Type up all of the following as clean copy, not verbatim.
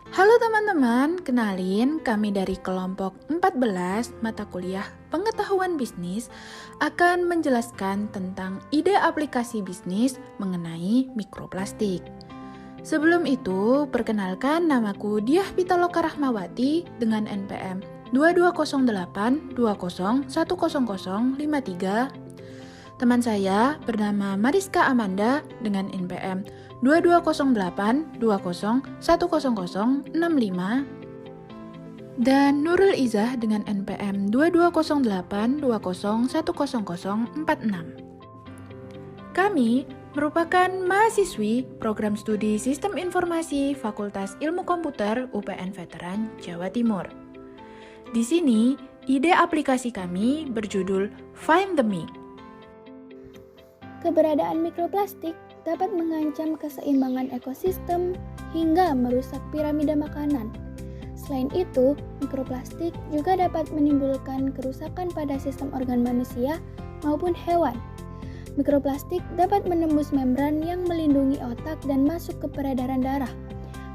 Halo teman-teman, kenalin kami dari kelompok 14 mata kuliah Pengetahuan Bisnis akan menjelaskan tentang ide aplikasi bisnis mengenai mikroplastik. Sebelum itu, perkenalkan namaku Diah Pitaloka Rahmawati dengan NPM 2208201053. Teman saya bernama Mariska Amanda dengan NPM 2208201065 dan Nurul Izah dengan NPM 2208201046. Kami merupakan mahasiswi program studi Sistem Informasi Fakultas Ilmu Komputer UPN Veteran Jawa Timur. Di sini, ide aplikasi kami berjudul Find the Mic. Keberadaan mikroplastik dapat mengancam keseimbangan ekosistem hingga merusak piramida makanan. Selain itu, mikroplastik juga dapat menimbulkan kerusakan pada sistem organ manusia maupun hewan. Mikroplastik dapat menembus membran yang melindungi otak dan masuk ke peredaran darah.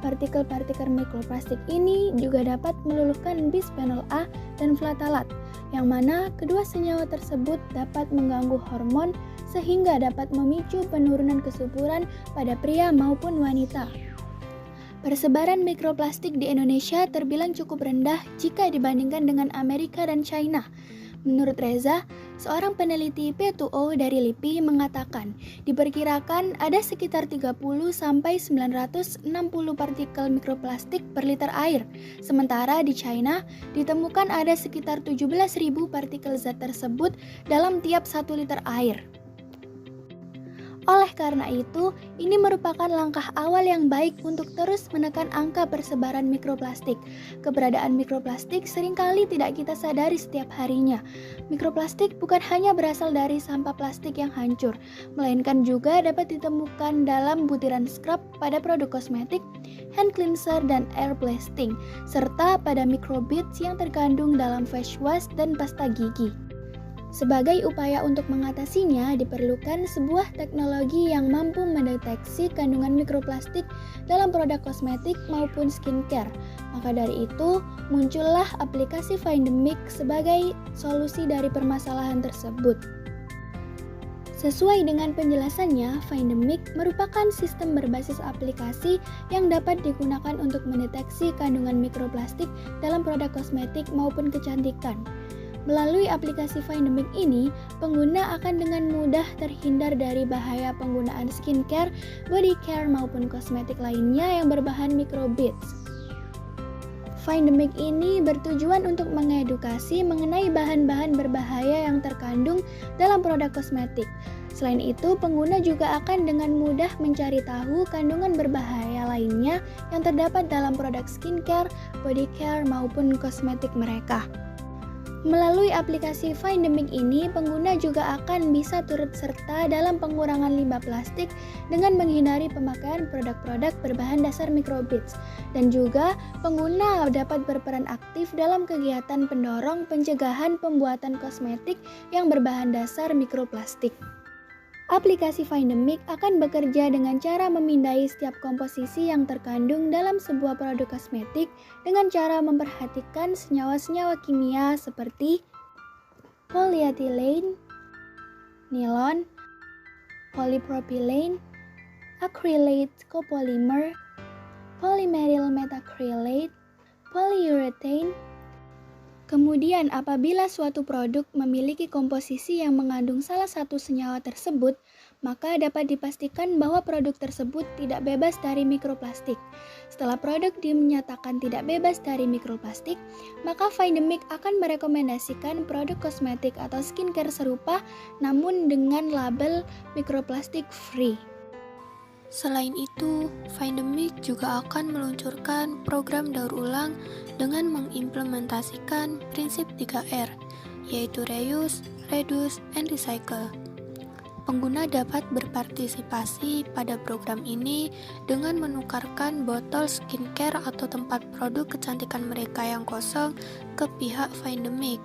Partikel-partikel mikroplastik ini juga dapat meluluhkan bisphenol A dan flatalat, yang mana kedua senyawa tersebut dapat mengganggu hormon sehingga dapat memicu penurunan kesuburan pada pria maupun wanita. Persebaran mikroplastik di Indonesia terbilang cukup rendah jika dibandingkan dengan Amerika dan China. Menurut Reza, seorang peneliti P2O dari LIPI mengatakan, diperkirakan ada sekitar 30-960 partikel mikroplastik per liter air. Sementara di China, ditemukan ada sekitar 17.000 partikel zat tersebut dalam tiap 1 liter air. Oleh karena itu, ini merupakan langkah awal yang baik untuk terus menekan angka persebaran mikroplastik. Keberadaan mikroplastik seringkali tidak kita sadari setiap harinya. Mikroplastik bukan hanya berasal dari sampah plastik yang hancur, melainkan juga dapat ditemukan dalam butiran scrub pada produk kosmetik, hand cleanser, dan air blasting, serta pada microbeads yang terkandung dalam face wash dan pasta gigi. Sebagai upaya untuk mengatasinya, diperlukan sebuah teknologi yang mampu mendeteksi kandungan mikroplastik dalam produk kosmetik maupun skincare. Maka dari itu, muncullah aplikasi Find the Mic sebagai solusi dari permasalahan tersebut. Sesuai dengan penjelasannya, Find the Mic merupakan sistem berbasis aplikasi yang dapat digunakan untuk mendeteksi kandungan mikroplastik dalam produk kosmetik maupun kecantikan. Melalui aplikasi Find the Mic ini, pengguna akan dengan mudah terhindar dari bahaya penggunaan skincare, body care, maupun kosmetik lainnya yang berbahan microbeads. Find the Mic ini bertujuan untuk mengedukasi mengenai bahan-bahan berbahaya yang terkandung dalam produk kosmetik. Selain itu, pengguna juga akan dengan mudah mencari tahu kandungan berbahaya lainnya yang terdapat dalam produk skincare, body care, maupun kosmetik mereka. Melalui aplikasi Find the Mic ini, pengguna juga akan bisa turut serta dalam pengurangan limbah plastik dengan menghindari pemakaian produk-produk berbahan dasar microbeads. Dan juga, pengguna dapat berperan aktif dalam kegiatan pendorong pencegahan pembuatan kosmetik yang berbahan dasar mikroplastik. Aplikasi Find the Mic akan bekerja dengan cara memindai setiap komposisi yang terkandung dalam sebuah produk kosmetik dengan cara memperhatikan senyawa-senyawa kimia seperti polyethylene, nilon, polypropylene, acrylate copolymer, polymeryl methacrylate, polyurethane. Kemudian, apabila suatu produk memiliki komposisi yang mengandung salah satu senyawa tersebut, maka dapat dipastikan bahwa produk tersebut tidak bebas dari mikroplastik. Setelah produk dinyatakan tidak bebas dari mikroplastik, maka Find the Mic akan merekomendasikan produk kosmetik atau skincare serupa namun dengan label mikroplastik free. Selain itu, Find the Mic juga akan meluncurkan program daur ulang dengan mengimplementasikan prinsip 3R, yaitu reuse, reduce, and recycle. Pengguna dapat berpartisipasi pada program ini dengan menukarkan botol skincare atau tempat produk kecantikan mereka yang kosong ke pihak Find the Mic.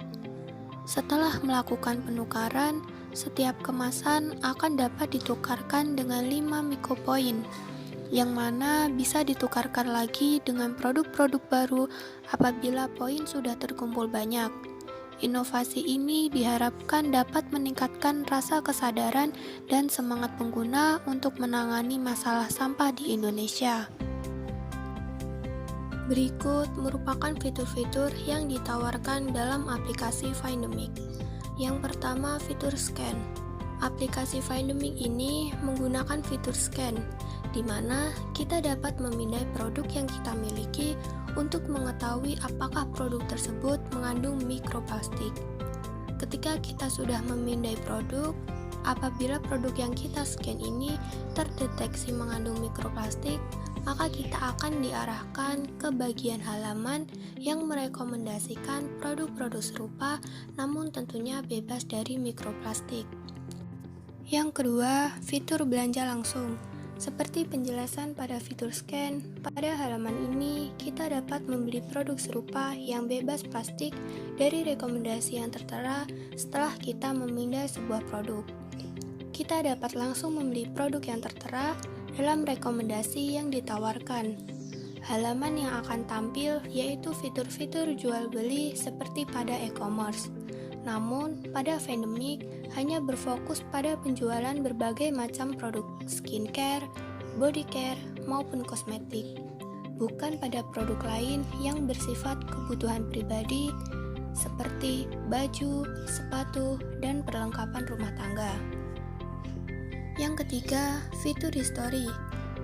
Setelah melakukan penukaran, setiap kemasan akan dapat ditukarkan dengan 5 mikopoin. yang mana bisa ditukarkan lagi dengan produk-produk baru apabila poin sudah terkumpul banyak. Inovasi ini diharapkan dapat meningkatkan rasa kesadaran dan semangat pengguna untuk menangani masalah sampah di Indonesia. Berikut merupakan fitur-fitur yang ditawarkan dalam aplikasi Findemic. Yang pertama, fitur scan. Aplikasi Findemic ini menggunakan fitur scan, di mana kita dapat memindai produk yang kita miliki untuk mengetahui apakah produk tersebut mengandung mikroplastik. Ketika kita sudah memindai produk, apabila produk yang kita scan ini terdeteksi mengandung mikroplastik, maka kita akan diarahkan ke bagian halaman yang merekomendasikan produk-produk serupa, namun tentunya bebas dari mikroplastik. Yang kedua, fitur belanja langsung. Seperti penjelasan pada fitur scan, pada halaman ini kita dapat membeli produk serupa yang bebas plastik dari rekomendasi yang tertera setelah kita memindai sebuah produk. Kita dapat langsung membeli produk yang tertera dalam rekomendasi yang ditawarkan. Halaman yang akan tampil yaitu fitur-fitur jual beli seperti pada e-commerce. Namun, pada Findemic hanya berfokus pada penjualan berbagai macam produk skincare, body care, maupun kosmetik, bukan pada produk lain yang bersifat kebutuhan pribadi seperti baju, sepatu, dan perlengkapan rumah tangga. Yang ketiga, fitur history.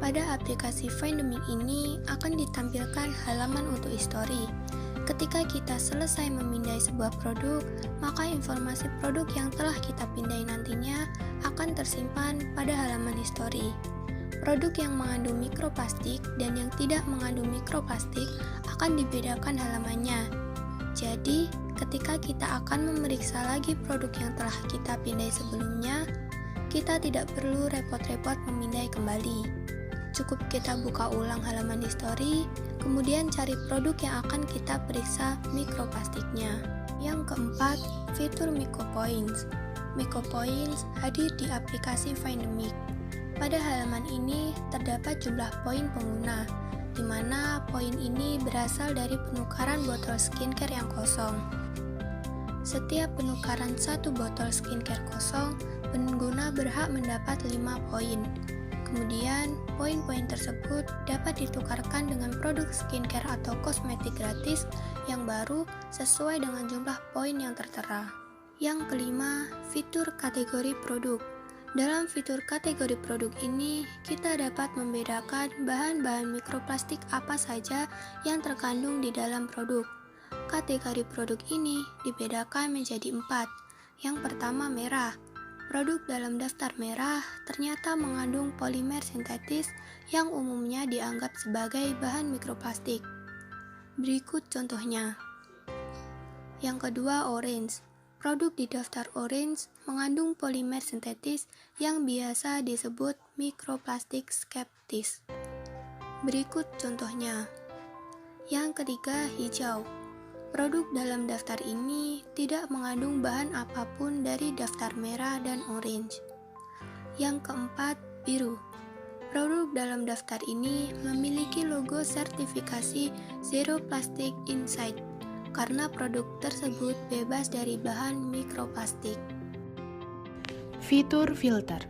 Pada aplikasi Findemic ini akan ditampilkan halaman untuk history. Ketika kita selesai memindai sebuah produk, maka informasi produk yang telah kita pindai nantinya akan tersimpan pada halaman history. Produk yang mengandung mikroplastik dan yang tidak mengandung mikroplastik akan dibedakan halamannya. Jadi, ketika kita akan memeriksa lagi produk yang telah kita pindai sebelumnya, kita tidak perlu repot-repot memindai kembali. Cukup kita buka ulang halaman history, kemudian cari produk yang akan kita periksa mikroplastiknya. Yang keempat, fitur Mycopoints. Mycopoints hadir di aplikasi Findemic. Pada halaman ini terdapat jumlah poin pengguna, di mana poin ini berasal dari penukaran botol skincare yang kosong. Setiap penukaran satu botol skincare kosong, pengguna berhak mendapat 5 poin. Kemudian, poin-poin tersebut dapat ditukarkan dengan produk skincare atau kosmetik gratis yang baru sesuai dengan jumlah poin yang tertera. Yang kelima, fitur kategori produk. Dalam fitur kategori produk ini, kita dapat membedakan bahan-bahan mikroplastik apa saja yang terkandung di dalam produk. Kategori produk ini dibedakan menjadi 4. Yang pertama, merah. Produk dalam daftar merah ternyata mengandung polimer sintetis yang umumnya dianggap sebagai bahan mikroplastik. Berikut contohnya. Yang kedua, orange. Produk di daftar orange mengandung polimer sintetis yang biasa disebut mikroplastik skeptis. Berikut contohnya. Yang ketiga, hijau. Produk dalam daftar ini tidak mengandung bahan apapun dari daftar merah dan orange. Yang keempat, biru. Produk dalam daftar ini memiliki logo sertifikasi Zero Plastic Inside karena produk tersebut bebas dari bahan mikroplastik. Fitur filter.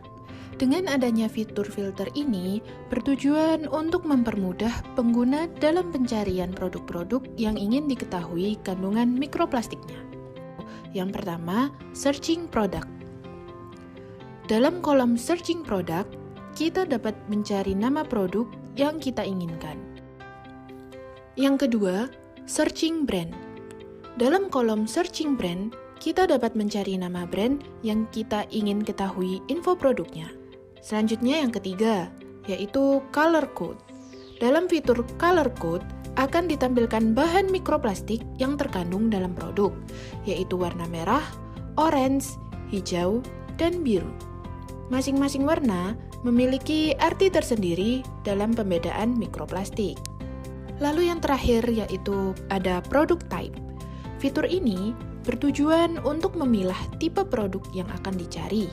Dengan adanya fitur filter ini bertujuan untuk mempermudah pengguna dalam pencarian produk-produk yang ingin diketahui kandungan mikroplastiknya. Yang pertama, searching product. Dalam kolom searching product, kita dapat mencari nama produk yang kita inginkan. Yang kedua, searching brand. Dalam kolom searching brand, kita dapat mencari nama brand yang kita ingin ketahui info produknya. Selanjutnya yang ketiga, yaitu color code. Dalam fitur color code akan ditampilkan bahan mikroplastik yang terkandung dalam produk, yaitu warna merah, orange, hijau, dan biru. Masing-masing warna memiliki arti tersendiri dalam pembedaan mikroplastik. Lalu yang terakhir yaitu ada product type. Fitur ini bertujuan untuk memilah tipe produk yang akan dicari.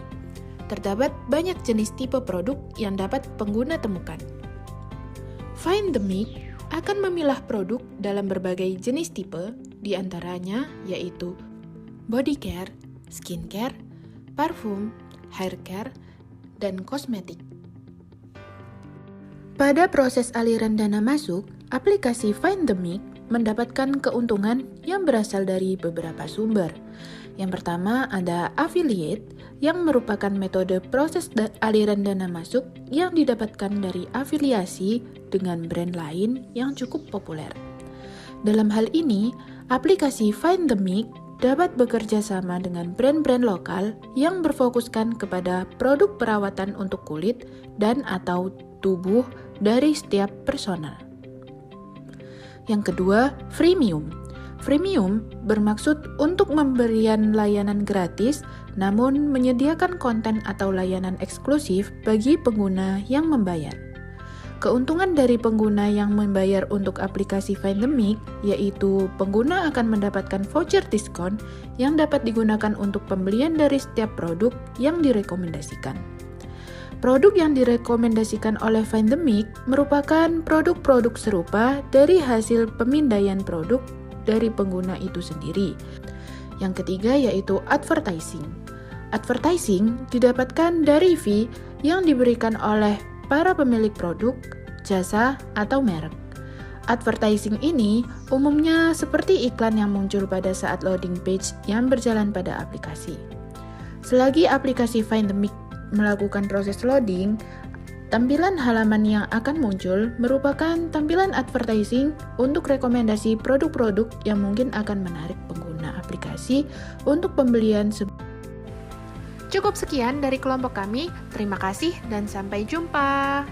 Terdapat banyak jenis tipe produk yang dapat pengguna temukan. Find the Mic akan memilah produk dalam berbagai jenis tipe, di antaranya yaitu body care, skin care, parfum, hair care, dan kosmetik. Pada proses aliran dana masuk, aplikasi Find the Mic mendapatkan keuntungan yang berasal dari beberapa sumber. Yang pertama ada affiliate, yang merupakan metode proses aliran dana masuk yang didapatkan dari afiliasi dengan brand lain yang cukup populer. Dalam hal ini, aplikasi Find the Mic dapat bekerja sama dengan brand-brand lokal yang berfokuskan kepada produk perawatan untuk kulit dan atau tubuh dari setiap personal. Yang kedua, freemium. Freemium bermaksud untuk memberikan layanan gratis namun menyediakan konten atau layanan eksklusif bagi pengguna yang membayar. Keuntungan dari pengguna yang membayar untuk aplikasi Find the Mic yaitu pengguna akan mendapatkan voucher diskon yang dapat digunakan untuk pembelian dari setiap produk yang direkomendasikan. Produk yang direkomendasikan oleh Find the Mic merupakan produk-produk serupa dari hasil pemindaian produk dari pengguna itu sendiri. Yang ketiga yaitu advertising. Advertising didapatkan dari fee yang diberikan oleh para pemilik produk, jasa, atau merek. Advertising ini umumnya seperti iklan yang muncul pada saat loading page yang berjalan pada aplikasi. Selagi aplikasi Find the Mic melakukan proses loading, tampilan halaman yang akan muncul merupakan tampilan advertising untuk rekomendasi produk-produk yang mungkin akan menarik pengguna aplikasi untuk pembelian. Cukup sekian dari kelompok kami. Terima kasih dan sampai jumpa.